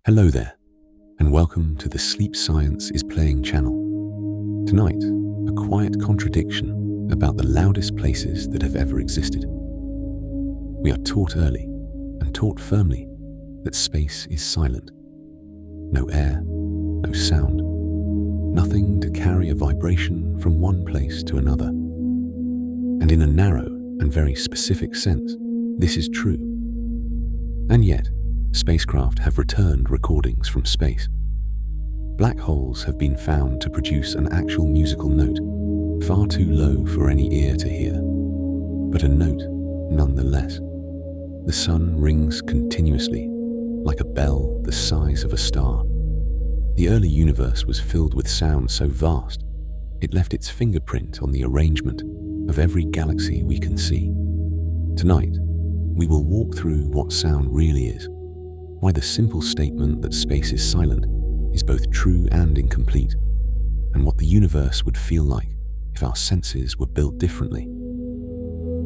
Hello there, and welcome to the Sleep Science is Playing channel. Tonight, a quiet contradiction about the loudest places that have ever existed. We are taught early and taught firmly that space is silent. No air, no sound, nothing to carry a vibration from one place to another. And in a narrow and very specific sense, this is true. And yet, spacecraft have returned recordings from space. Black holes have been found to produce an actual musical note, far too low for any ear to hear, but a note nonetheless. The sun rings continuously, like a bell the size of a star. The early universe was filled with sound so vast, it left its fingerprint on the arrangement of every galaxy we can see. Tonight, we will walk through what sound really is, why the simple statement that space is silent is both true and incomplete, and what the universe would feel like if our senses were built differently.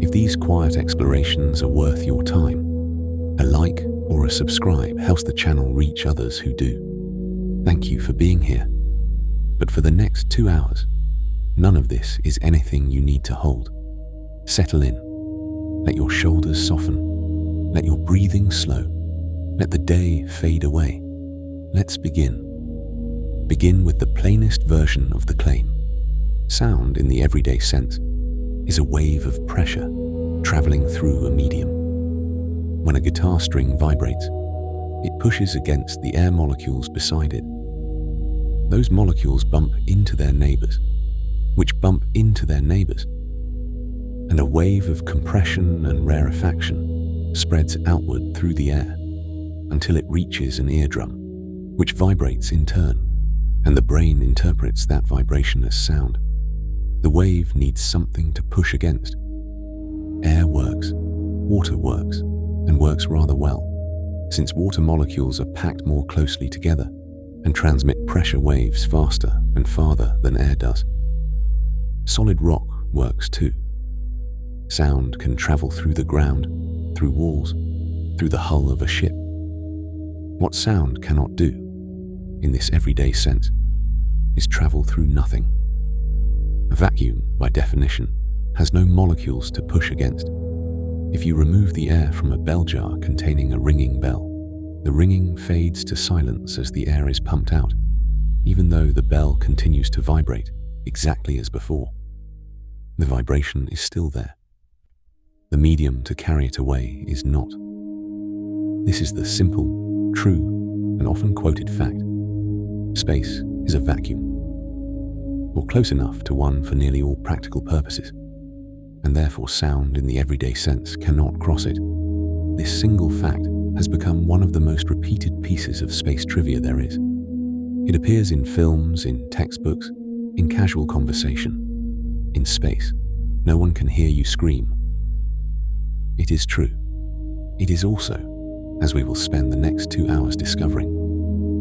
If these quiet explorations are worth your time, a like or a subscribe helps the channel reach others who do. Thank you for being here. But for the next 2 hours, none of this is anything you need to hold. Settle in. Let your shoulders soften. Let your breathing slow. Let the day fade away. Let's begin. Begin with the plainest version of the claim. Sound, in the everyday sense, is a wave of pressure traveling through a medium. When a guitar string vibrates, it pushes against the air molecules beside it. Those molecules bump into their neighbors, which bump into their neighbors, and a wave of compression and rarefaction spreads outward through the air until it reaches an eardrum, which vibrates in turn, and the brain interprets that vibration as sound. The wave needs something to push against. Air works, water works, and works rather well, since water molecules are packed more closely together and transmit pressure waves faster and farther than air does. Solid rock works too. Sound can travel through the ground, through walls, through the hull of a ship. What sound cannot do, in this everyday sense, is travel through nothing. A vacuum, by definition, has no molecules to push against. If you remove the air from a bell jar containing a ringing bell, the ringing fades to silence as the air is pumped out, even though the bell continues to vibrate exactly as before. The vibration is still there. The medium to carry it away is not. This is the simple, true, and often quoted fact. Space is a vacuum, or close enough to one for nearly all practical purposes, and therefore sound in the everyday sense cannot cross it. This single fact has become one of the most repeated pieces of space trivia there is. It appears in films, in textbooks, in casual conversation. In space, no one can hear you scream. It is true. It is also, as we will spend the next 2 hours discovering,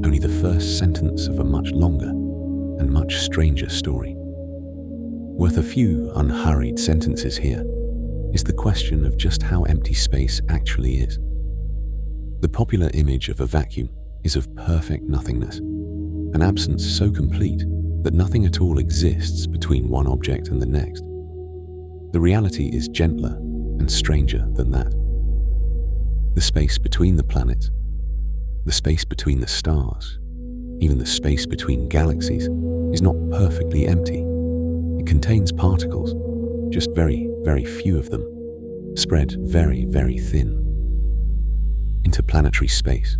only the first sentence of a much longer and much stranger story. Worth a few unhurried sentences here is the question of just how empty space actually is. The popular image of a vacuum is of perfect nothingness, an absence so complete that nothing at all exists between one object and the next. The reality is gentler and stranger than that. The space between the planets, the space between the stars, even the space between galaxies is not perfectly empty. It contains particles, just very, very few of them, spread very, very thin. Interplanetary space,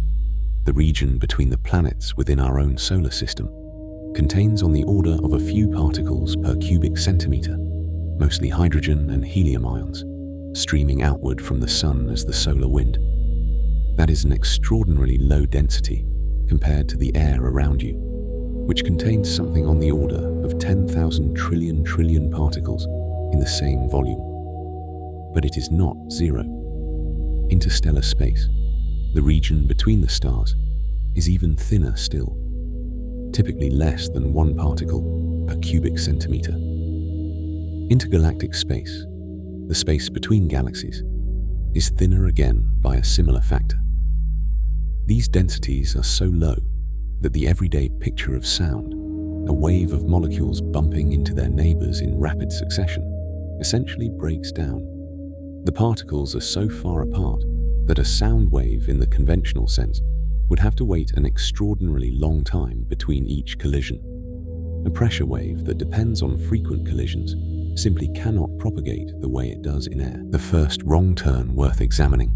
the region between the planets within our own solar system, contains on the order of a few particles per cubic centimeter, mostly hydrogen and helium ions, streaming outward from the sun as the solar wind. That is an extraordinarily low density compared to the air around you, which contains something on the order of 10,000 trillion particles in the same volume. But it is not zero. Interstellar space, the region between the stars, is even thinner still, typically less than 1 particle per cubic centimeter. Intergalactic space, the space between galaxies, is thinner again by a similar factor. These densities are so low that the everyday picture of sound, a wave of molecules bumping into their neighbors in rapid succession, essentially breaks down. The particles are so far apart that a sound wave in the conventional sense would have to wait an extraordinarily long time between each collision. A pressure wave that depends on frequent collisions simply cannot propagate the way it does in air. The first wrong turn worth examining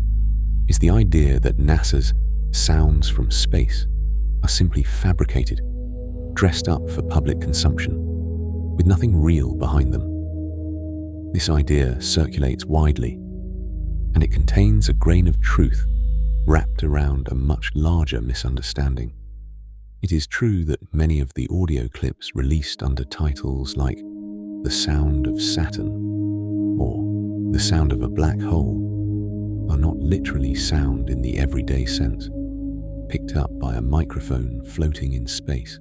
is the idea that NASA's sounds from space are simply fabricated, dressed up for public consumption, with nothing real behind them. This idea circulates widely, and it contains a grain of truth wrapped around a much larger misunderstanding. It is true that many of the audio clips released under titles like "The Sound of Saturn" or "The Sound of a Black Hole" are not literally sound in the everyday sense, picked up by a microphone floating in space.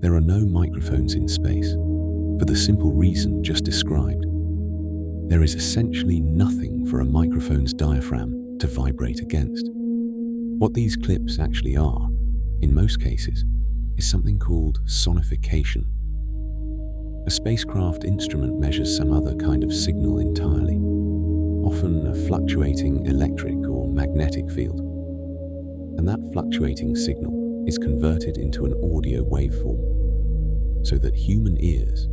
There are no microphones in space, for the simple reason just described. There is essentially nothing for a microphone's diaphragm to vibrate against. What these clips actually are, in most cases, is something called sonification. A spacecraft instrument measures some other kind of signal entirely, often a fluctuating electric or magnetic field. And that fluctuating signal is converted into an audio waveform, so that human ears,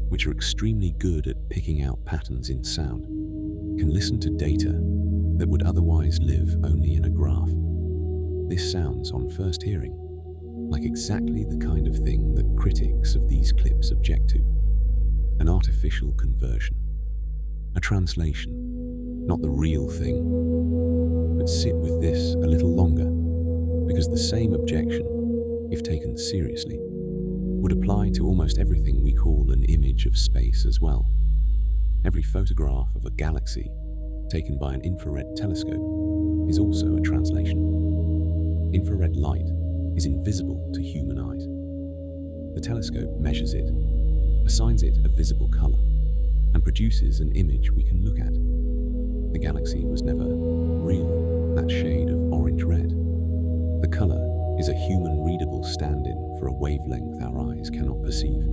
which are extremely good at picking out patterns in sound, can listen to data that would otherwise live only in a graph. This sounds, on first hearing, like exactly the kind of thing that critics of these clips object to. An artificial conversion, a translation, not the real thing. But sit with this a little longer, because the same objection, if taken seriously, would apply to almost everything we call an image of space as well. Every photograph of a galaxy taken by an infrared telescope is also a translation. Infrared light is invisible to human eyes. The telescope measures it, assigns it a visible color, and produces an image we can look at. The galaxy was never really that shade of orange-red. The color is a human-readable stand-in for a wavelength our eyes cannot perceive.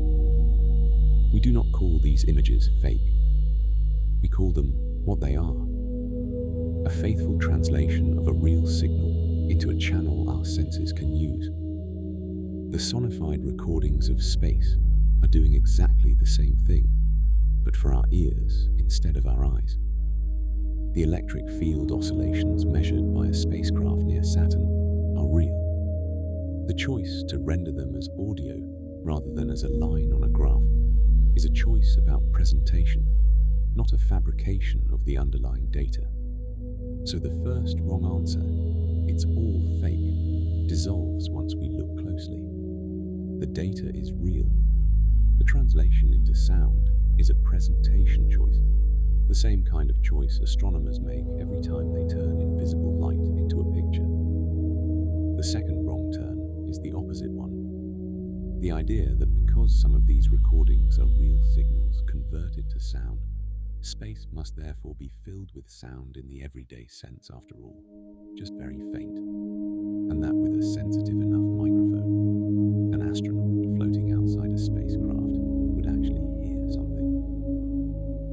We do not call these images fake. We call them what they are: a faithful translation of a real signal into a channel our senses can use. The sonified recordings of space are doing exactly the same thing, but for our ears instead of our eyes. The electric field oscillations measured by a spacecraft near Saturn are real. The choice to render them as audio rather than as a line on a graph is a choice about presentation, not a fabrication of the underlying data. So the first wrong answer, "It's all fake," dissolves once we look closely. The data is real. The translation into sound is a presentation choice, the same kind of choice astronomers make every time they turn invisible light into a picture. The second wrong turn is the opposite one. The idea that because some of these recordings are real signals converted to sound, space must therefore be filled with sound in the everyday sense after all, just very faint, and that with a sensitive enough microphone, an astronaut floating outside a spacecraft would actually hear something.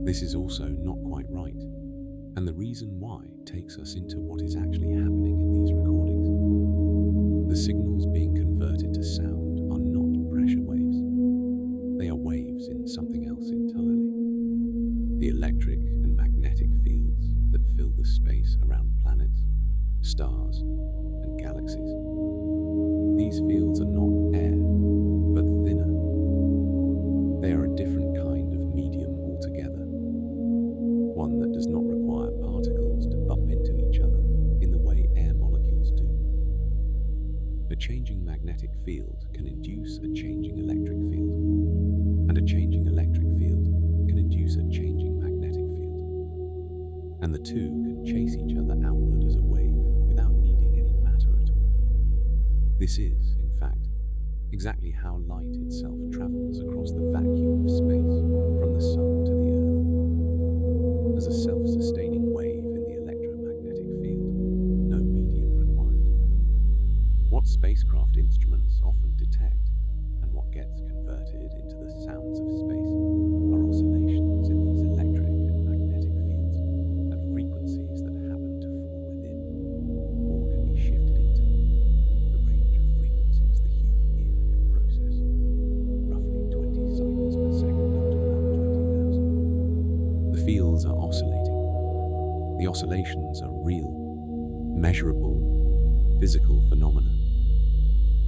This is also not quite right, and the reason why takes us into what is actually happening in these recordings. The signals being converted to sound are not pressure waves. They are waves in something else entirely. The electric and magnetic fields that fill the space around planets, stars, and galaxies. These fields are not air, but thinner. They are a different kind of medium altogether, one that does not require particles to bump into each other in the way air molecules do. A changing magnetic field can induce a changing electric field, and a changing electric field can induce a changing magnetic field. And the two can chase each other outward as a wave without needing any matter at all. This is, in fact, exactly how light itself travels across the vacuum of space from the sun to the Earth. As a self-sustaining wave in the electromagnetic field, no medium what spacecraft instruments often detect, and what gets converted into the sounds of space, are oscillations in these electric and magnetic fields at frequencies that happen to fall within, or can be shifted into, the range of frequencies the human ear can process, roughly 20 cycles per second up to about 20,000. The fields are oscillating. The oscillations are real, measurable, physical phenomena,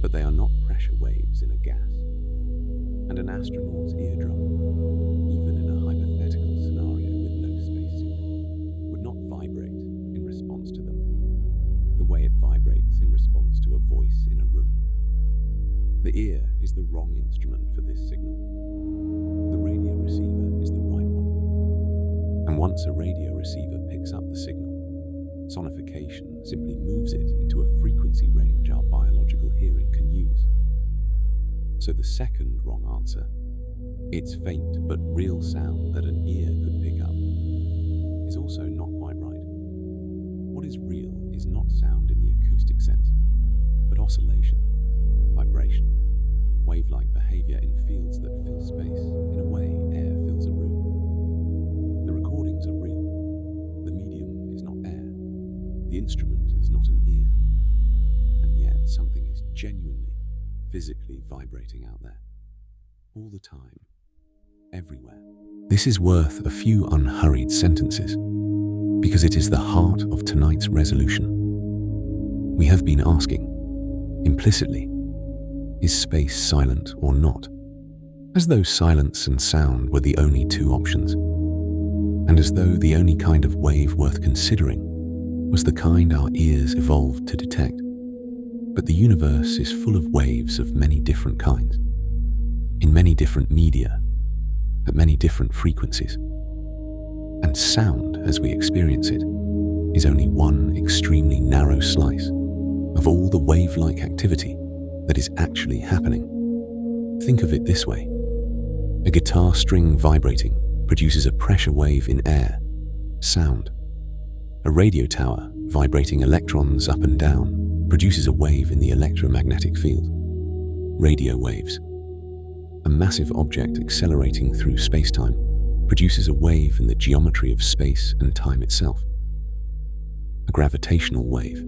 but they are not pressure waves in a gas. And an astronaut's eardrum, even in a hypothetical scenario with no spacesuit, would not vibrate in response to them, the way it vibrates in response to a voice in a room. The ear is the wrong instrument for this signal. The radio receiver is the right one. And once a radio receiver picks up the signal, sonification simply moves it into a frequency range our biological hearing can use. So the second wrong answer, it's faint but real sound that an ear could pick up, is also not quite right. What is real is not sound in the acoustic sense, but oscillation, vibration, wave-like behavior in fields that fill space in a way air fills a room. The recordings are real. The medium is not air. The instrument is not an ear. And yet something is genuinely, physically vibrating out there. All the time. Everywhere. This is worth a few unhurried sentences, because it is the heart of tonight's resolution. We have been asking, implicitly, is space silent or not? As though silence and sound were the only two options, and as though the only kind of wave worth considering was the kind our ears evolved to detect. But the universe is full of waves of many different kinds, in many different media, at many different frequencies. And sound, as we experience it, is only one extremely narrow slice of all the wave-like activity that is actually happening. Think of it this way. A guitar string vibrating produces a pressure wave in air, sound. A radio tower vibrating electrons up and down produces a wave in the electromagnetic field, radio waves. A massive object accelerating through space-time produces a wave in the geometry of space and time itself, a gravitational wave.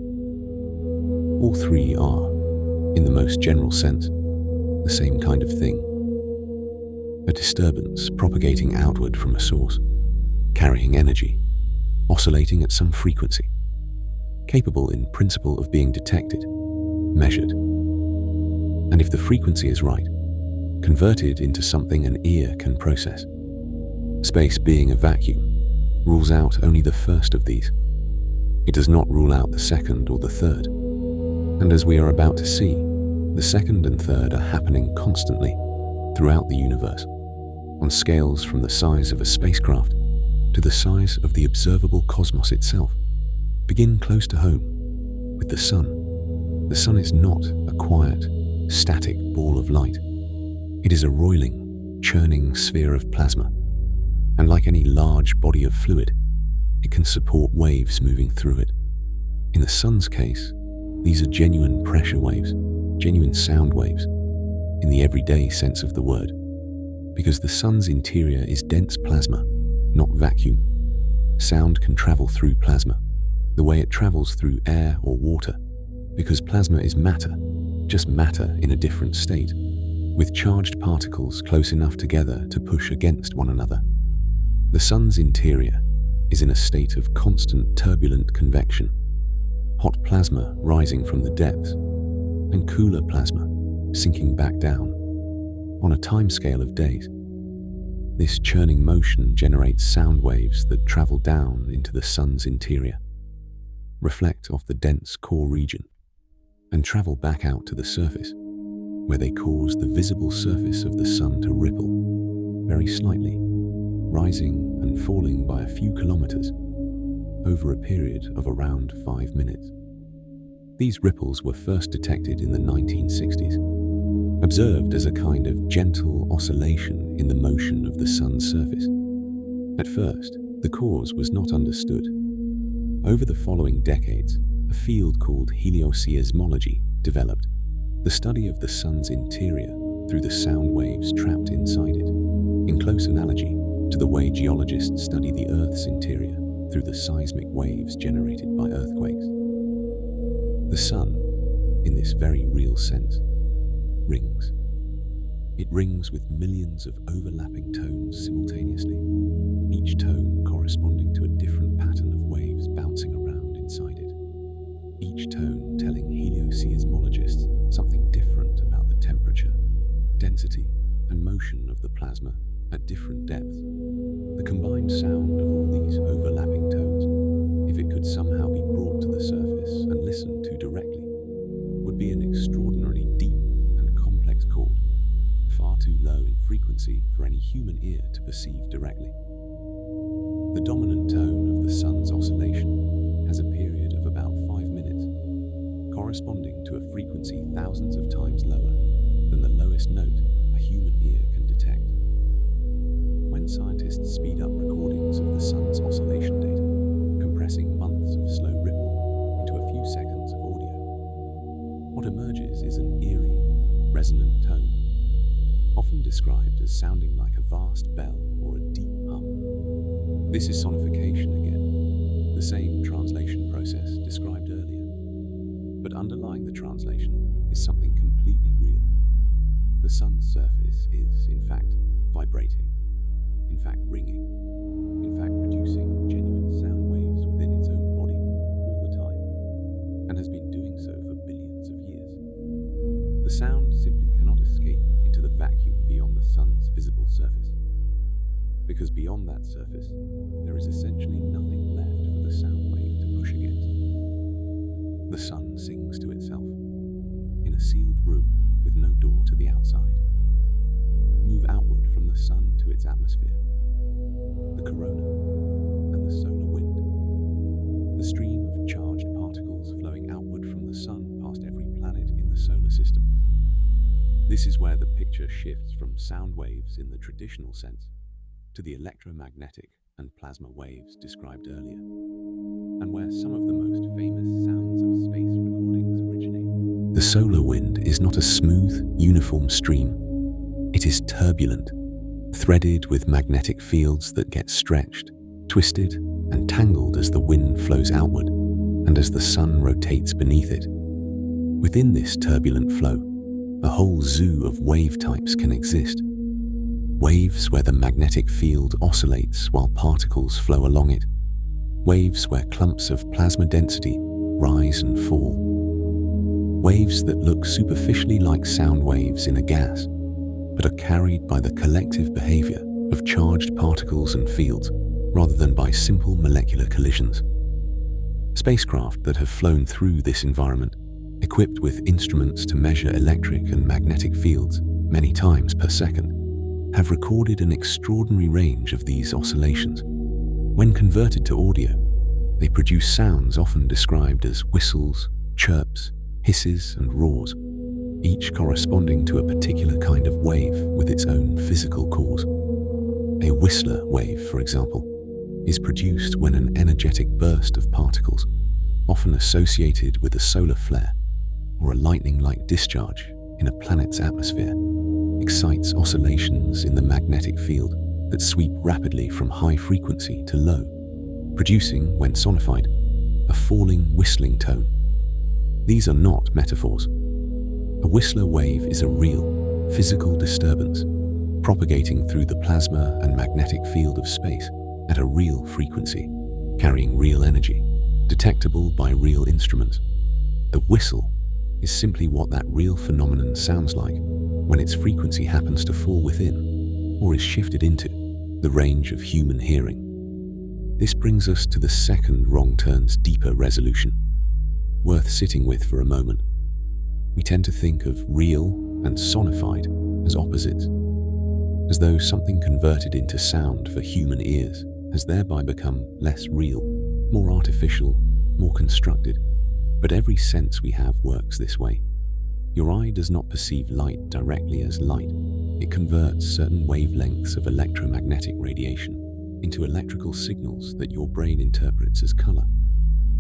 All three are, in the most general sense, the same kind of thing. A disturbance propagating outward from a source, carrying energy, oscillating at some frequency, capable in principle of being detected, measured, and if the frequency is right, converted into something an ear can process. Space being a vacuum rules out only the first of these. It does not rule out the second or the third. And as we are about to see, the second and third are happening constantly throughout the universe, on scales from the size of a spacecraft to the size of the observable cosmos itself. Begin close to home, with the sun. The sun is not a quiet, static ball of light. It is a roiling, churning sphere of plasma, and like any large body of fluid, it can support waves moving through it. In the sun's case, these are genuine pressure waves, genuine sound waves, in the everyday sense of the word, because the sun's interior is dense plasma, not vacuum. Sound can travel through plasma, the way it travels through air or water, because plasma is matter, just matter in a different state, with charged particles close enough together to push against one another. The sun's interior is in a state of constant turbulent convection, hot plasma rising from the depths, and cooler plasma sinking back down, on a timescale of days. This churning motion generates sound waves that travel down into the sun's interior, reflect off the dense core region, and travel back out to the surface, where they cause the visible surface of the sun to ripple, very slightly, rising and falling by a few kilometers over a period of around 5 minutes. These ripples were first detected in the 1960s, observed as a kind of gentle oscillation in the motion of the sun's surface. At first, the cause was not understood. Over the following decades, a field called helioseismology developed the study of the sun's interior through the sound waves trapped inside it, in close analogy to the way geologists study the Earth's interior through the seismic waves generated by earthquakes. The sun, in this very real sense, rings. It rings with millions of overlapping tones simultaneously, each tone corresponding to a different pattern of waves bouncing around inside it. Each tone telling helioseismologists something different about the temperature, density, and motion of the plasma at different depths. The combined sound of all these overlapping tones, if it could somehow be brought to the surface and listened to directly, would be an extraordinarily deep and complex chord, far too low in frequency for any human ear to perceive directly. The dominant tone of the sun's oscillation has a period of about 5 minutes, corresponding to a frequency thousands of times lower than the lowest note a human ear can detect. When scientists speed up recordings of the sun's oscillation data, compressing months of slow ripple into a few seconds of audio, what emerges is an eerie, resonant tone, often described as sounding like a vast bell or a deep hum. This is sonification again, the same translation process described earlier. But underlying the translation is something completely real. The sun's surface is, in fact, vibrating, in fact ringing, in fact producing genuine sound waves within its own body all the time, and has been doing so for billions of years. The sound simply cannot escape into the vacuum beyond the sun's visible surface, because beyond that surface, there is essentially nothing left for the sound wave to push against. The sun sings to itself, in a sealed room with no door to the outside. Move outward from the sun to its atmosphere, the corona, and the solar wind, the stream of charged particles flowing outward from the sun past every planet in the solar system. This is where the picture shifts from sound waves in the traditional sense to the electromagnetic and plasma waves described earlier, and where some of the most famous sounds of space recordings originate. The solar wind is not a smooth, uniform stream. It is turbulent, threaded with magnetic fields that get stretched, twisted, and tangled as the wind flows outward and as the sun rotates beneath it. Within this turbulent flow, a whole zoo of wave types can exist. Waves where the magnetic field oscillates while particles flow along it. Waves where clumps of plasma density rise and fall. Waves that look superficially like sound waves in a gas, but are carried by the collective behavior of charged particles and fields rather than by simple molecular collisions. Spacecraft that have flown through this environment, equipped with instruments to measure electric and magnetic fields many times per second, have recorded an extraordinary range of these oscillations. When converted to audio, they produce sounds often described as whistles, chirps, hisses, and roars, each corresponding to a particular kind of wave with its own physical cause. A whistler wave, for example, is produced when an energetic burst of particles, often associated with a solar flare or a lightning-like discharge in a planet's atmosphere, excites oscillations in the magnetic field that sweep rapidly from high frequency to low, producing, when sonified, a falling whistling tone. These are not metaphors. A whistler wave is a real, physical disturbance, propagating through the plasma and magnetic field of space at a real frequency, carrying real energy, detectable by real instruments. The whistle is simply what that real phenomenon sounds like when its frequency happens to fall within, or is shifted into, the range of human hearing. This brings us to the second wrong turn's deeper resolution, worth sitting with for a moment. We tend to think of real and sonified as opposites, as though something converted into sound for human ears has thereby become less real, more artificial, more constructed. But every sense we have works this way. Your eye does not perceive light directly as light. It converts certain wavelengths of electromagnetic radiation into electrical signals that your brain interprets as color.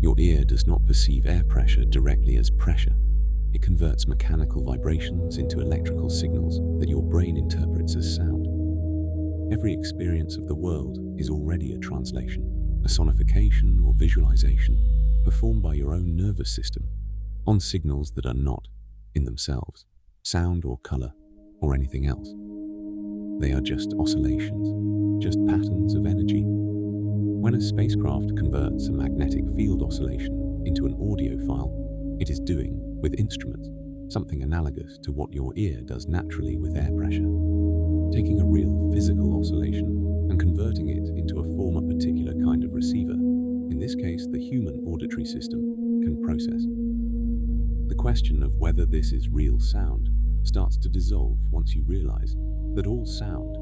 Your ear does not perceive air pressure directly as pressure. It converts mechanical vibrations into electrical signals that your brain interprets as sound. Every experience of the world is already a translation, a sonification or visualization performed by your own nervous system on signals that are not, in themselves, sound or color or anything else. They are just oscillations, just patterns of energy. When a spacecraft converts a magnetic field oscillation into an audio file, it is doing, with instruments, something analogous to what your ear does naturally with air pressure. Taking a real physical oscillation and converting it into a form a particular kind of receiver, in this case the human auditory system, can process. The question of whether this is real sound starts to dissolve once you realize that all sound,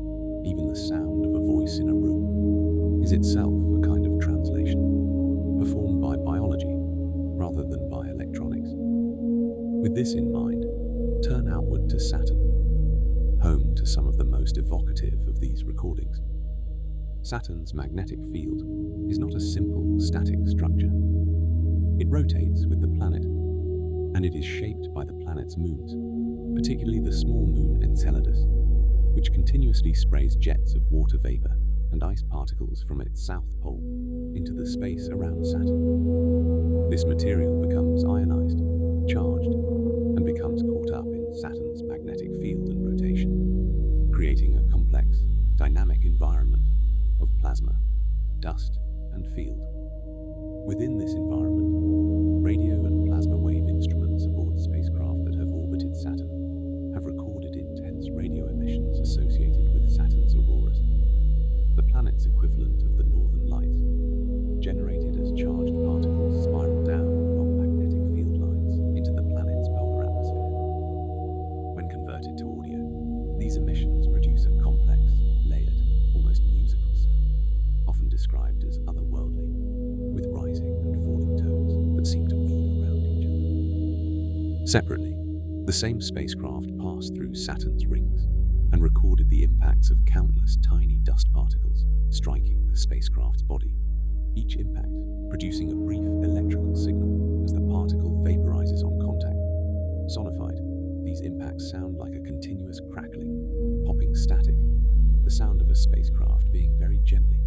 even the sound of a voice in a room, is itself a kind of translation, performed by biology rather than by electronics. With this in mind, turn outward to Saturn, home to some of the most evocative of these recordings. Saturn's magnetic field is not a simple, static structure. It rotates with the planet, and it is shaped by the planet's moons, particularly the small moon Enceladus, which continuously sprays jets of water vapor and ice particles from its south pole into the space around Saturn. This material becomes ionized, charged, and becomes caught up in Saturn's magnetic field and rotation, creating a complex, dynamic environment of plasma, dust, and field. Within this environment, radio and plasma wave instruments aboard spacecraft that have orbited Saturn have recorded intense radio emissions associated with Saturn's auroras, the planet's equivalent of the northern lights, generated as charged particles spiral down along magnetic field lines into the planet's polar atmosphere. When converted to audio, these emissions produce a complex, layered, almost musical sound, often described as otherworldly, with rising and falling tones that seem to weave around each other. Separately, the same spacecraft passed through Saturn's rings and recorded the impacts of countless tiny dust particles striking the spacecraft's body, each impact producing a brief electrical signal as the particle vaporizes on contact. Sonified, these impacts sound like a continuous crackling, popping static, the sound of a spacecraft being very gently,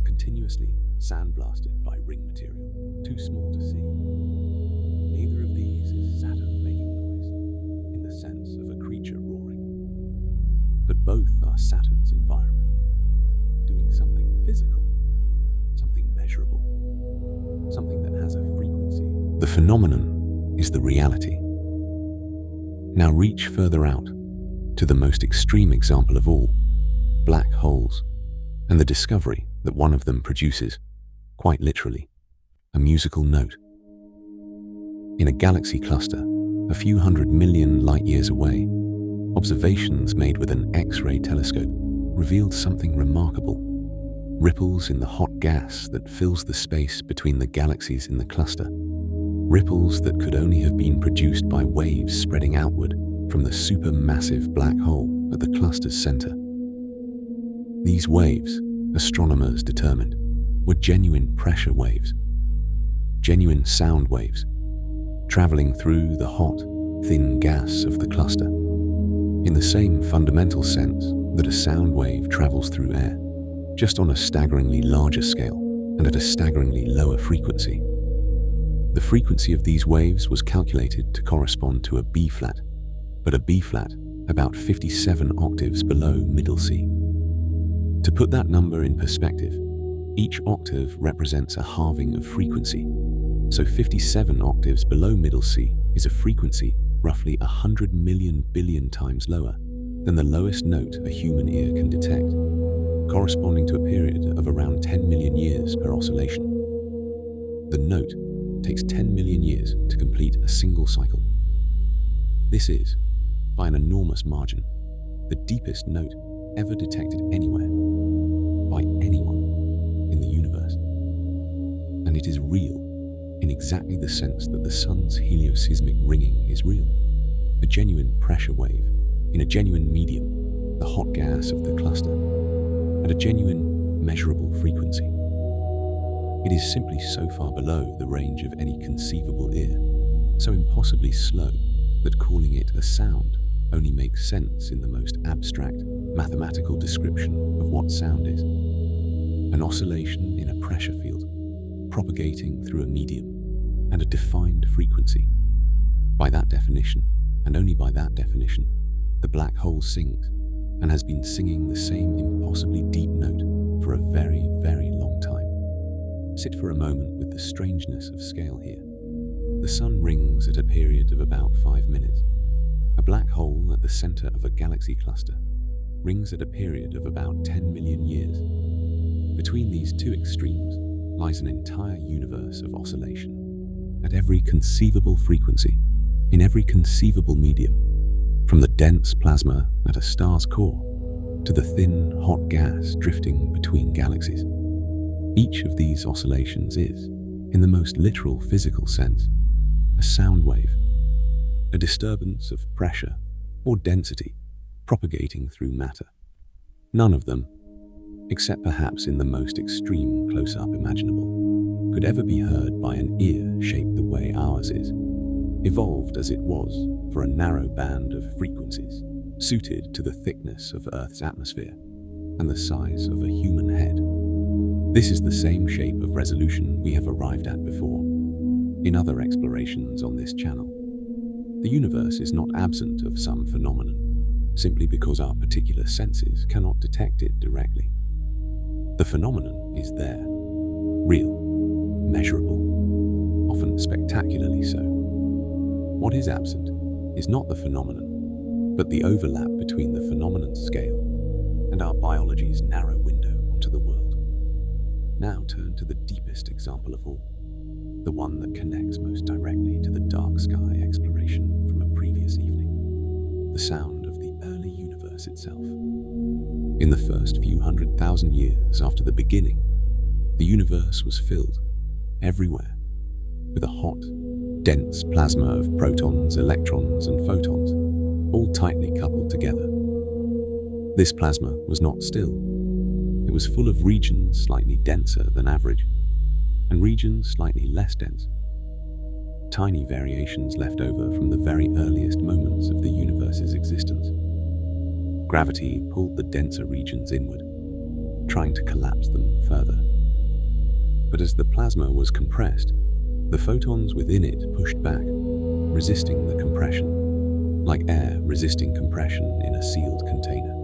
continuously sandblasted by ring material, too small to see. Neither of these is Saturn making noise, in the sense of a creature roaring. But both are Saturn's environment, doing something physical, something measurable, something that has a frequency. The phenomenon is the reality. Now reach further out, to the most extreme example of all, black holes, and the discovery that one of them produces, quite literally, a musical note. In a galaxy cluster, a few 100 million light-years away, observations made with an X-ray telescope revealed something remarkable. Ripples in the hot gas that fills the space between the galaxies in the cluster. Ripples that could only have been produced by waves spreading outward from the supermassive black hole at the cluster's center. These waves, astronomers determined, were genuine pressure waves, genuine sound waves, traveling through the hot, thin gas of the cluster, in the same fundamental sense that a sound wave travels through air, just on a staggeringly larger scale and at a staggeringly lower frequency. The frequency of these waves was calculated to correspond to a B-flat, but a B-flat about 57 octaves below middle C. To put that number in perspective, each octave represents a halving of frequency, so 57 octaves below middle C is a frequency roughly 100 million billion times lower than the lowest note a human ear can detect, corresponding to a period of around 10 million years per oscillation. The note takes 10 million years to complete a single cycle. This is, by an enormous margin, the deepest note ever detected anywhere, by anyone in the universe. And it is real in exactly the sense that the sun's helioseismic ringing is real, a genuine pressure wave in a genuine medium, the hot gas of the cluster, at a genuine, measurable frequency. It is simply so far below the range of any conceivable ear, so impossibly slow that calling it a sound only makes sense in the most abstract, mathematical description of what sound is. An oscillation in a pressure field, propagating through a medium and a defined frequency. By that definition, and only by that definition, the black hole sings, and has been singing the same impossibly deep note for a very, very long time. Sit for a moment with the strangeness of scale here. The sun rings at a period of about 5 minutes. A black hole at the center of a galaxy cluster rings at a period of about 10 million years. Between these two extremes lies an entire universe of oscillation at every conceivable frequency, in every conceivable medium, from the dense plasma at a star's core to the thin, hot gas drifting between galaxies. Each of these oscillations is, in the most literal physical sense, a sound wave, a disturbance of pressure or density propagating through matter. None of them, except perhaps in the most extreme close-up imaginable, could ever be heard by an ear shaped the way ours is, evolved as it was for a narrow band of frequencies, suited to the thickness of Earth's atmosphere and the size of a human head. This is the same shape of resolution we have arrived at before in other explorations on this channel. The universe is not absent of some phenomenon, simply because our particular senses cannot detect it directly. The phenomenon is there, real, measurable, often spectacularly so. What is absent is not the phenomenon, but the overlap between the phenomenon's scale and our biology's narrow window onto the world. Now turn to the deepest example of all, the one that connects most directly to the dark sky exploration from a previous evening, the sound of the early universe itself. In the first few 100,000 years after the beginning, the universe was filled, everywhere, with a hot, dense plasma of protons, electrons, and photons, all tightly coupled together. This plasma was not still. It was full of regions slightly denser than average, and regions slightly less dense. Tiny variations left over from the very earliest moments of the universe's existence. Gravity pulled the denser regions inward, trying to collapse them further. But as the plasma was compressed, the photons within it pushed back, resisting the compression, like air resisting compression in a sealed container.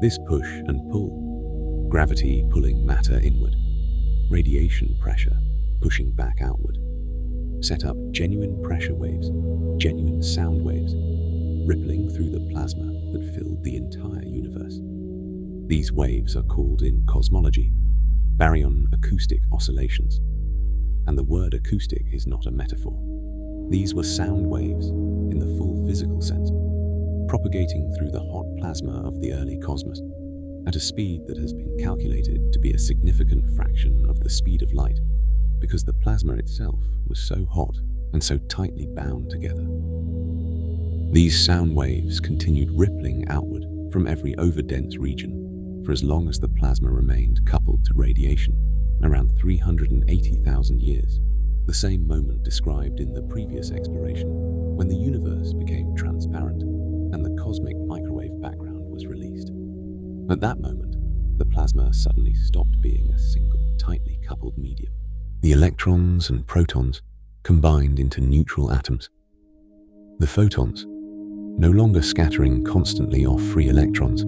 This push and pull, gravity pulling matter inward, radiation pressure pushing back outward, set up genuine pressure waves, genuine sound waves, rippling through the plasma that filled the entire universe. These waves are called in cosmology baryon acoustic oscillations. And the word acoustic is not a metaphor. These were sound waves in the full physical sense, propagating through the hot plasma of the early cosmos at a speed that has been calculated to be a significant fraction of the speed of light, because the plasma itself was so hot and so tightly bound together. These sound waves continued rippling outward from every overdense region for as long as the plasma remained coupled to radiation, around 380,000 years, the same moment described in the previous exploration, when the universe became transparent and the cosmic microwave background was released. At that moment, the plasma suddenly stopped being a single, tightly coupled medium. The electrons and protons combined into neutral atoms. The photons, no longer scattering constantly off free electrons,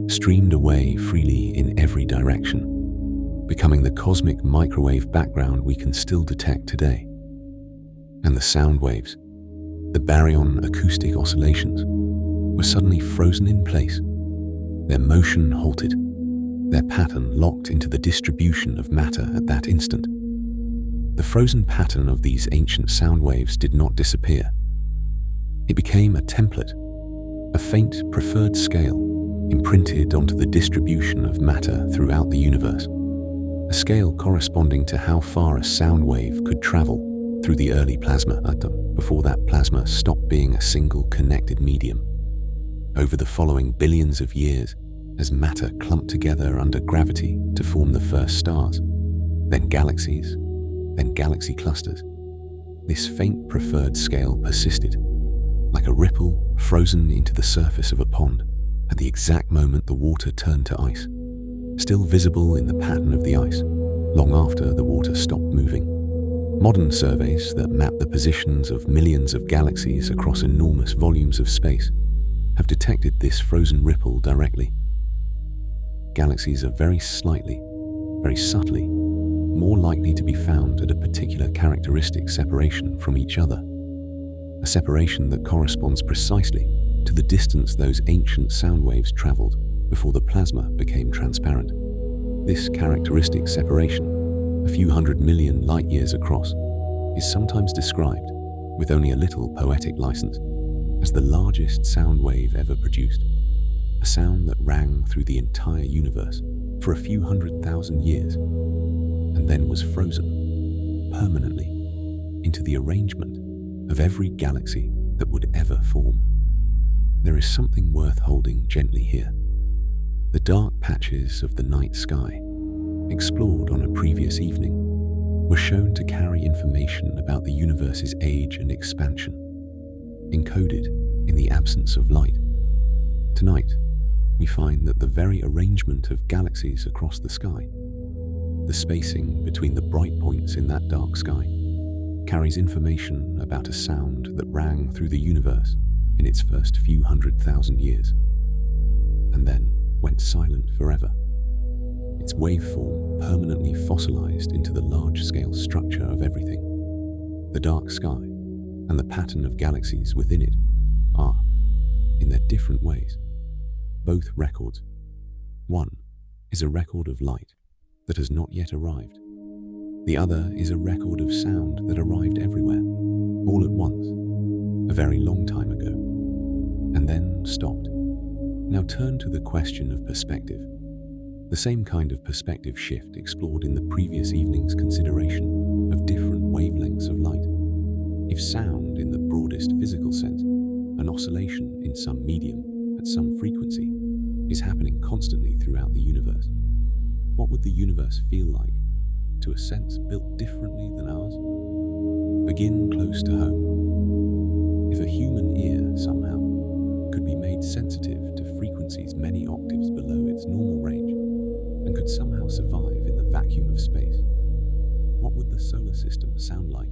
streamed away freely in every direction, becoming the cosmic microwave background we can still detect today. And the sound waves, the baryon acoustic oscillations, were suddenly frozen in place, their motion halted, their pattern locked into the distribution of matter at that instant. The frozen pattern of these ancient sound waves did not disappear. It became a template, a faint preferred scale imprinted onto the distribution of matter throughout the universe. A scale corresponding to how far a sound wave could travel through the early plasma atom before that plasma stopped being a single connected medium. Over the following billions of years, as matter clumped together under gravity to form the first stars, then galaxies, then galaxy clusters, this faint preferred scale persisted, frozen into the surface of a pond at the exact moment the water turned to ice, still visible in the pattern of the ice, long after the water stopped moving. Modern surveys that map the positions of millions of galaxies across enormous volumes of space have detected this frozen ripple directly. Galaxies are very subtly, more likely to be found at a particular characteristic separation from each other, a separation that corresponds precisely to the distance those ancient sound waves traveled before the plasma became transparent. This characteristic separation, a few 100 million light-years across, is sometimes described, with only a little poetic license, as the largest sound wave ever produced, a sound that rang through the entire universe for a few 100,000 years, and then was frozen permanently into the arrangement of every galaxy that would ever form. There is something worth holding gently here. The dark patches of the night sky, explored on a previous evening, were shown to carry information about the universe's age and expansion, encoded in the absence of light. Tonight, we find that the very arrangement of galaxies across the sky, the spacing between the bright points in that dark sky, carries information about a sound that rang through the universe in its first few 100,000 years, and then went silent forever, its waveform permanently fossilized into the large-scale structure of everything. The dark sky and the pattern of galaxies within it are, in their different ways, both records. One is a record of light that has not yet arrived. The other is a record of sound that arrived everywhere, all at once, a very long time ago, and then stopped. Now turn to the question of perspective. The same kind of perspective shift explored in the previous evening's consideration of different wavelengths of light. If sound in the broadest physical sense, an oscillation in some medium at some frequency, is happening constantly throughout the universe, what would the universe feel like to a sense built differently than ours? Begin close to home. If a human ear somehow could be made sensitive to frequencies many octaves below its normal range, and could somehow survive in the vacuum of space, what would the solar system sound like?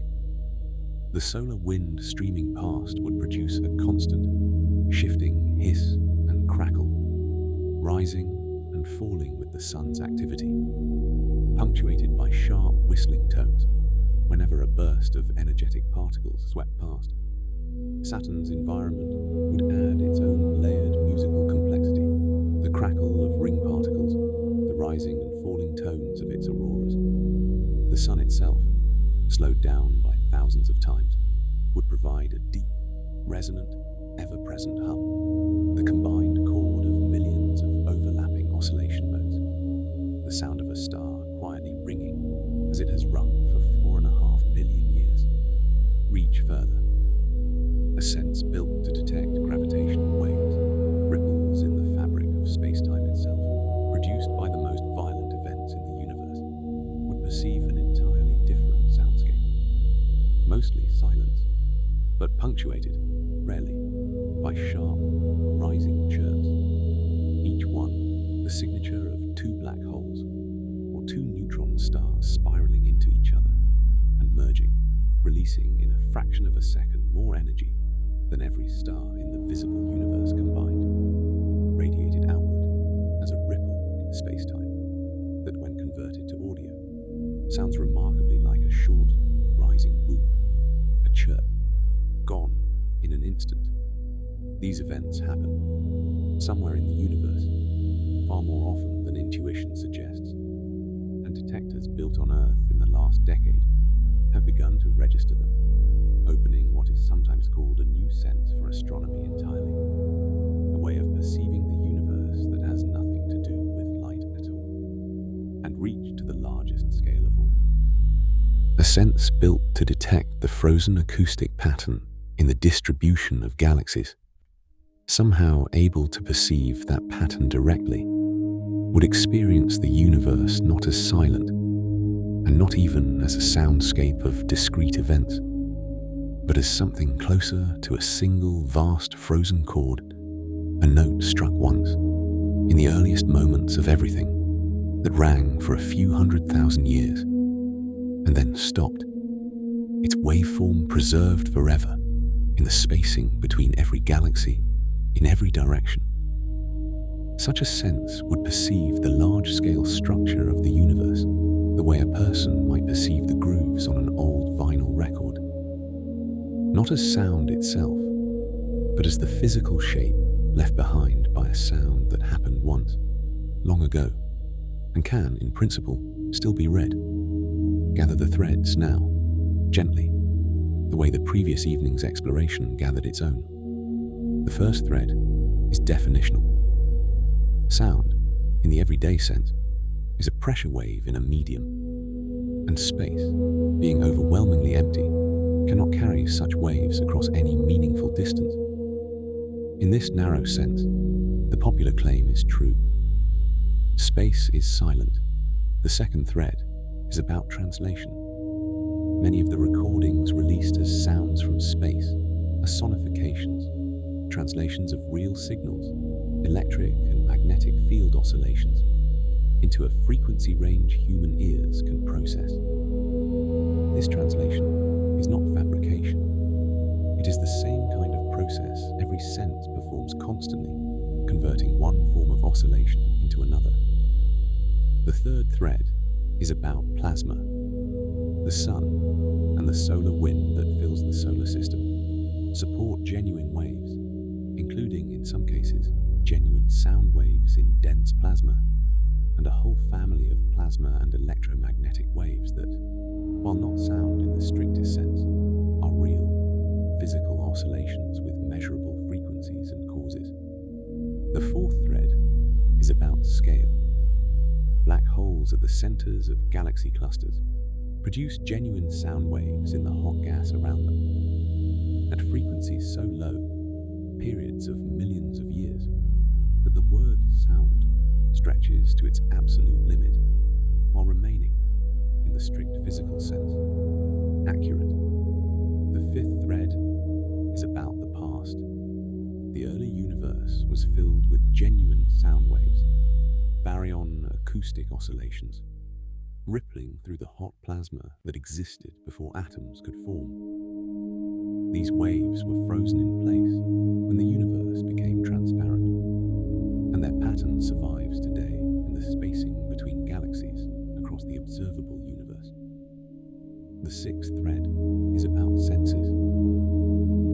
The solar wind streaming past would produce a constant, shifting hiss and crackle, rising and falling with the sun's activity, punctuated by sharp whistling tones whenever a burst of energetic particles swept past. Saturn's environment would add its own layered musical complexity, the crackle of ring particles, the rising and falling tones of its auroras. The sun itself, slowed down by thousands of times, would provide a deep, resonant, ever-present hum, the combined chord of millions of overlapping oscillation modes, the sound of a star quietly ringing as it has rung for 4.5 billion years. Reach further. A sense built to detect gravitational waves, ripples in the fabric of space-time itself, produced by the most violent events in the universe, would perceive an entirely different soundscape. Mostly silence, but punctuated, rarely, by sharp, rising chirps, each one the signature of two black holes, or two neutron stars spiraling into each other and merging, releasing in a fraction of a second more energy than every star in the visible universe combined, radiated outward as a ripple in space-time that, when converted to audio, sounds remarkably like a short, rising whoop, a chirp, gone in an instant. These events happen somewhere in the universe, far more often than intuition suggests, and detectors built on Earth in the last decade have begun to register them, opening what is sometimes called a new sense for astronomy entirely, a way of perceiving the universe that has nothing to do with light at all, and reach to the largest scale of all. A sense built to detect the frozen acoustic pattern in the distribution of galaxies, somehow able to perceive that pattern directly, would experience the universe not as silent, and not even as a soundscape of discrete events, but as something closer to a single vast frozen chord, a note struck once, in the earliest moments of everything, that rang for a few 100,000 years, and then stopped, its waveform preserved forever in the spacing between every galaxy, in every direction. Such a sense would perceive the large-scale structure of the universe the way a person might perceive the grooves on an old vinyl record. Not as sound itself, but as the physical shape left behind by a sound that happened once, long ago, and can, in principle, still be read. Gather the threads now, gently, the way the previous evening's exploration gathered its own. The first thread is definitional. Sound, in the everyday sense, is a pressure wave in a medium, and space, being overwhelmingly empty, cannot carry such waves across any meaningful distance. In this narrow sense, the popular claim is true. Space is silent. The second thread is about translation. Many of the recordings released as sounds from space are sonifications, translations of real signals, electric and magnetic field oscillations, into a frequency range human ears can process. This translation is not fabrication. It is the same kind of process every sense performs constantly, converting one form of oscillation into another. The third thread is about plasma. The sun and the solar wind that fills the solar system support genuine waves, including, in some cases, genuine sound waves in dense plasma, and a whole family of plasma and electromagnetic waves that, while not sound in the strictest sense, are real, physical oscillations with measurable frequencies and causes. The fourth thread is about scale. Black holes at the centers of galaxy clusters produce genuine sound waves in the hot gas around them, at frequencies so low, periods of millions of years, that the word sound stretches to its absolute limit, while remaining, in the strict physical sense, accurate. The fifth thread is about the past. The early universe was filled with genuine sound waves, baryon acoustic oscillations, rippling through the hot plasma that existed before atoms could form. These waves were frozen in place when the universe became transparent, and their pattern survives today in the spacing between galaxies across the observable universe. The sixth thread is about senses.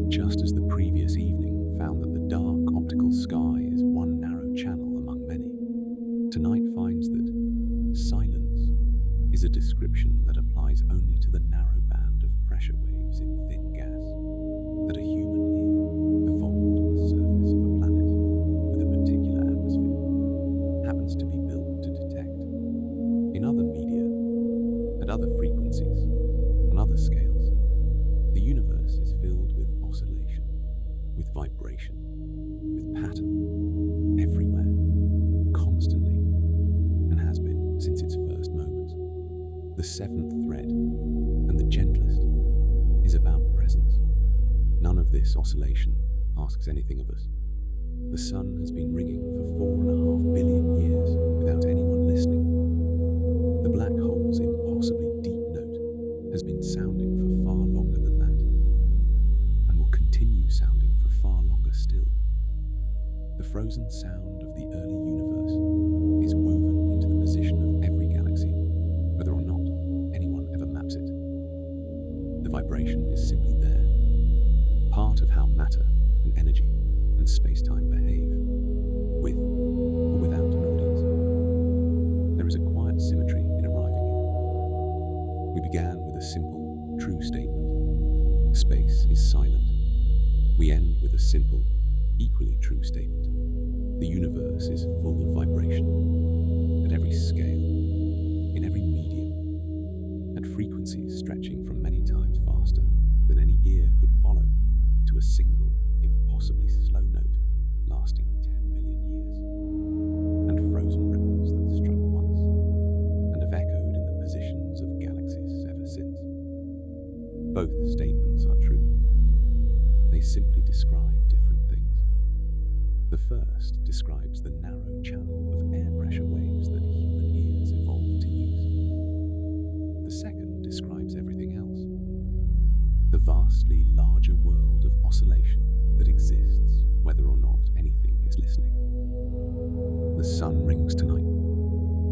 Just as the previous evening found that the dark optical sky is one narrow channel among many, tonight finds that silence is a description that applies only to the narrow band of pressure waves in thin gas that a human ear, evolved on the surface of a planet with a particular atmosphere, happens to be built to detect. In other media, at other frequencies, on other scales, the universe is filled with oscillation, with vibration, with pattern, everywhere, constantly, and has been since its first moments. The seventh thread, and the gentlest, is about presence. None of this oscillation asks anything of us. The sun has been ringing for 4.5 billion years without anyone listening. The black hole's impossibly deep note has been sounding for far longer than that, and will continue sounding for far longer still. The frozen sound of the early universe is woven into the position of every galaxy, whether or not anyone ever maps it. The vibration is simply there, part of how matter and energy and space-time behave, with or without an audience. There is a quiet symmetry in arriving here. We began with a simple, true statement. Space is silent. We end with a simple, equally true statement. The universe is full of vibration, at every scale, in every medium, at frequencies stretching from many times faster than any ear could follow to a single, impossibly slow note lasting 10 million years, and frozen ripples that struck once and have echoed in the positions of galaxies ever since. Both statements are true. describes the narrow channel of air pressure waves that human ears evolved to use. The second describes everything else, the vastly larger world of oscillation that exists whether or not anything is listening. The sun rings tonight,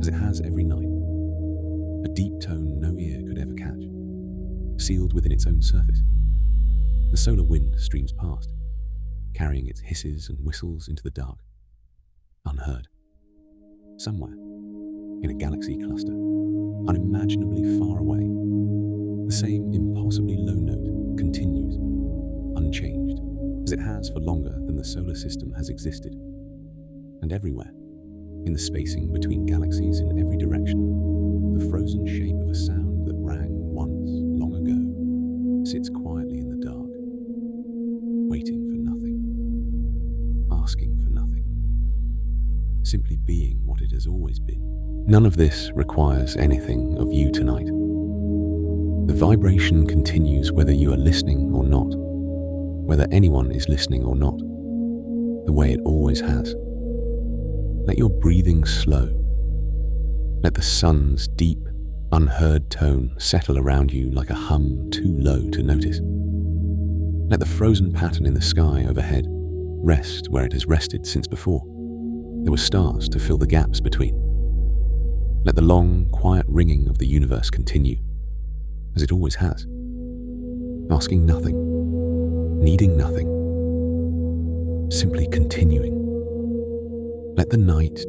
as it has every night, a deep tone no ear could ever catch, sealed within its own surface. The solar wind streams past, carrying its hisses and whistles into the dark, unheard. Somewhere, in a galaxy cluster, unimaginably far away, the same impossibly low note continues, unchanged, as it has for longer than the solar system has existed. And everywhere, in the spacing between galaxies in every direction, the frozen shape of a sound that rang once, long ago, sits quietly in the dark, waiting for nothing, asking for nothing, simply being what it has always been. None of this requires anything of you tonight. The vibration continues whether you are listening or not, whether anyone is listening or not, the way it always has. Let your breathing slow. Let the sun's deep, unheard tone settle around you like a hum too low to notice. Let the frozen pattern in the sky overhead rest where it has rested since before. There were stars to fill the gaps between. Let the long, quiet ringing of the universe continue, as it always has, asking nothing, needing nothing, simply continuing. Let the night